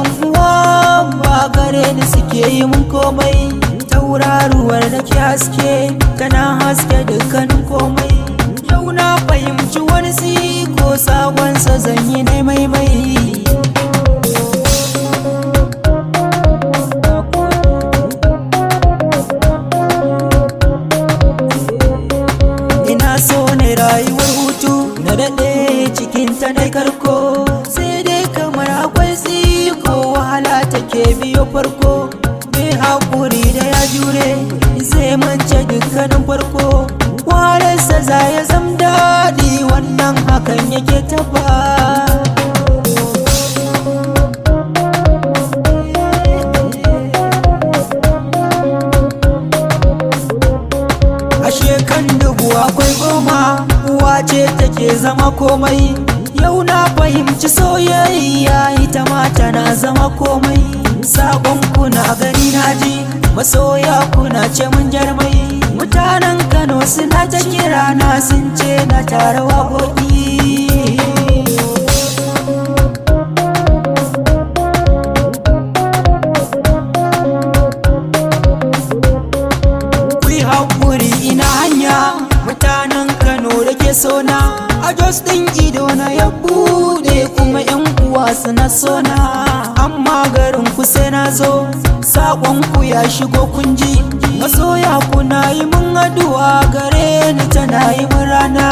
yan uwa ba gare ni suke yi mun komai. Tauraruwar da ke haske tana haske dukkanin komai. Yau na fahimci wani siko sabonsa zan yi na maimai. Ina so ne rayuwar hutu na daɗe cikin ta dai karko, sai dai kamar akwai tsiko wahala take biyo farko. Mai haƙuri da ya jure zai mance dukkanin farko, wahalarsa za ya zam daɗi wannan hakan yake taba. Kan dubu akwai goma, uwa ce take zama komai. Yau na fahimci soyayya ita ma tana zama komai. Sakon kuna gani na ji, masoya kuna ce mun jarmai. Mutanen Kano suna ta kira na sun ce na tara waƙoƙi. Mutanen Kano da ke sona, a Jos ɗin ido na ya buɗe kuma yan uwa suna sona. Amma garin ku sai na zo, saƙon ku ya shigo kunji. Masoya kuna yi mun addu'a gare ni tana yi mun rana.